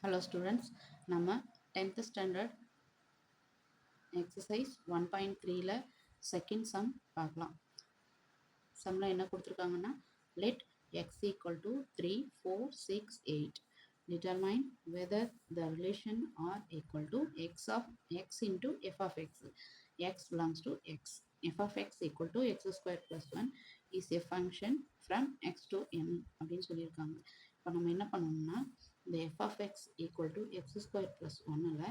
Hello students, நம்ம 10th standard exercise 1.3ல second sum பார்க்கலாம். sumல என்ன கொடுத்திருக்காங்கன்னா let x equal to 3, 4, 6, 8 determine whether the relation are equal to x into f of x belongs to f of x equal to x square plus 1 is a function from x to n அப்படின்னு சொல்லியிருக்காங்க. இப்போ நம்ம என்ன பண்ணணும்னா இந்த f of x equal to x square plus 1ல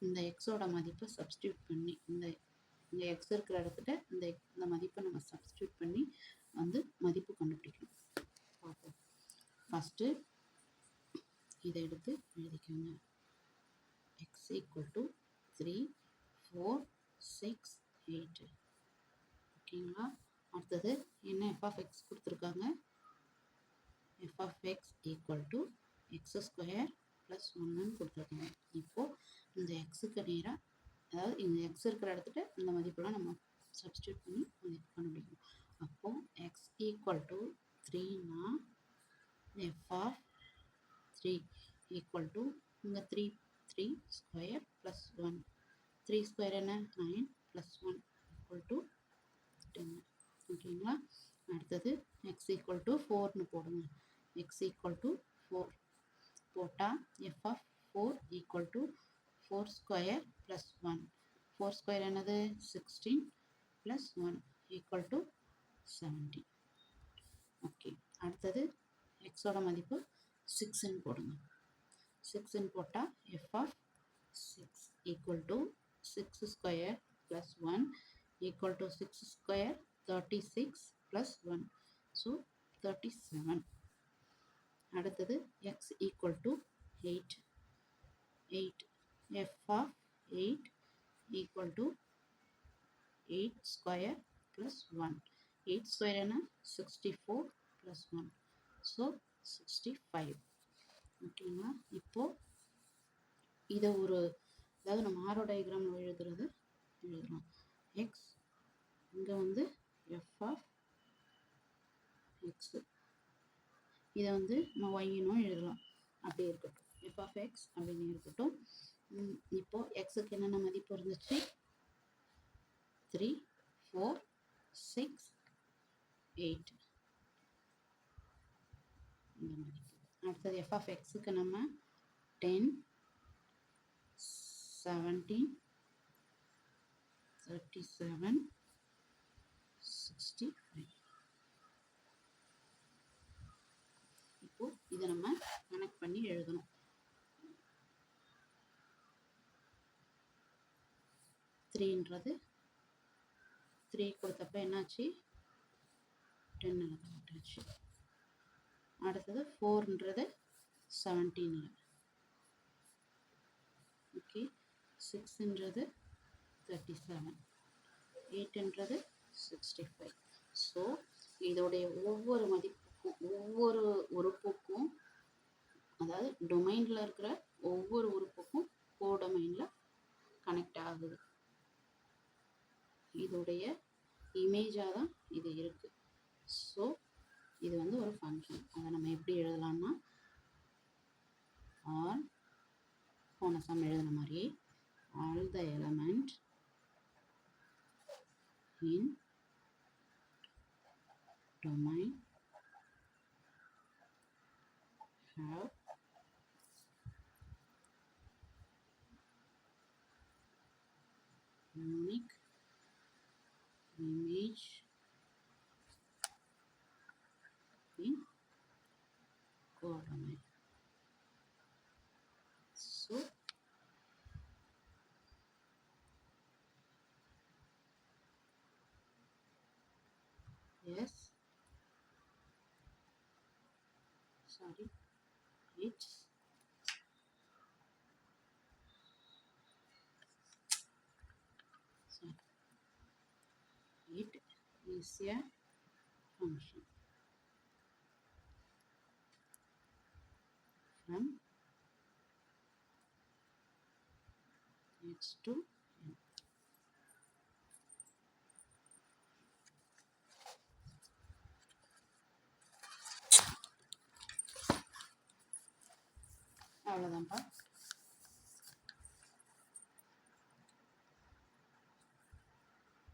இந்த xோட மதிப்பை substitute பண்ணி இந்த x இருக்கிற இடத்துல இந்த மதிப்பை நம்ம சப்ஸ்டியூட் பண்ணி வந்து மதிப்பு கண்டுபிடிக்கணும். பார்ப்போம். ஃபஸ்ட்டு இதை எடுத்து எழுதிக்கோங்க. x equal to 3, 4, 6, 8. ஓகேங்களா? அடுத்தது என்ன f of x கொடுத்துருக்காங்க? f of x equal to x square plus 1 கொடுத்துருக்காங்க. இப்போது இந்த xக்கு நேராக அதாவது இந்த x இருக்கிற இடத்துல இந்த மதிப்பெல்லாம் நம்ம சப்ஸ்டியூட் பண்ணி மதிப்பு கண்டுபிடிக்கணும். அப்போது x equal to 3னா f of 3 equal to இங்கே 3 ஸ்கொயர் ப்ளஸ் 1 3 ஸ்கொயர் என்ன 9 ப்ளஸ் 1 equal to 10. ஓகேங்களா? அடுத்தது x equal to 4னு போடுங்க. x equal to 4 போட்டால் f of 4 equal to 4 square plus 1 4 square என்னது 16 ப்ளஸ் 1 equal to 17. ஓகே, அடுத்தது எக்ஸோட மதிப்பு 6ன்னு போடுங்க. 6ன்னு போட்டால் f of 6 equal to 6 square plus 1 equal to 6 square 36 plus 1 so 37. அடுத்தது x equal to 8 f of 8 equal to 8 square plus 1 8 square என்ன 64 plus 1 so 65. ஓகேங்களா? இப்போது இதை அதாவது நம்ம ஆரோ டயக்ராமில் எழுதுகிறோம். எக்ஸ் இங்கே வந்து எஃப் ஆஃப் எக்ஸு இதை வந்து நம்ம ஒய்னும் எழுதலாம். அப்படி இருக்கட்டும், எஃப் ஆஃப் எக்ஸ் அப்படின்னு இருக்கட்டும். இப்போது எக்ஸுக்கு என்னென்ன மதிப்பு இருந்துச்சு 3, 4, 6, 8 இந்த மதிப்பு. அடுத்தது எஃப் ஆஃப் எக்ஸுக்கு நம்ம 10, 17, 37, 65. இப்போ இதை நம்ம கனெக்ட் பண்ணி எழுதணும். 3ன்றது 3 கொடுத்தப்ப என்னாச்சு 10 போட்டாச்சு. அடுத்தது 4ன்றது 17. ஓகே, 6ன்றது 37, 8ன்றது 65. ஸோ இதோடைய ஒவ்வொரு மதிப்புக்கும் ஒவ்வொரு உறுப்புக்கும் அதாவது டொமைனில் இருக்கிற ஒவ்வொரு உறுப்புக்கும் கோடொமைனில் கனெக்ட் ஆகுது. இதோடைய இமேஜாக தான் இது இருக்குது. ஸோ இது வந்து ஒரு ஃபங்க்ஷன். அதை நம்ம எப்படி எழுதலாம்னா ஆல் போன சம் எழுதின மாதிரியே all the element in domain have unique image in codomain. So yes, sorry, it's it is a function from x to n. அவ்வளோதான்ப்பா.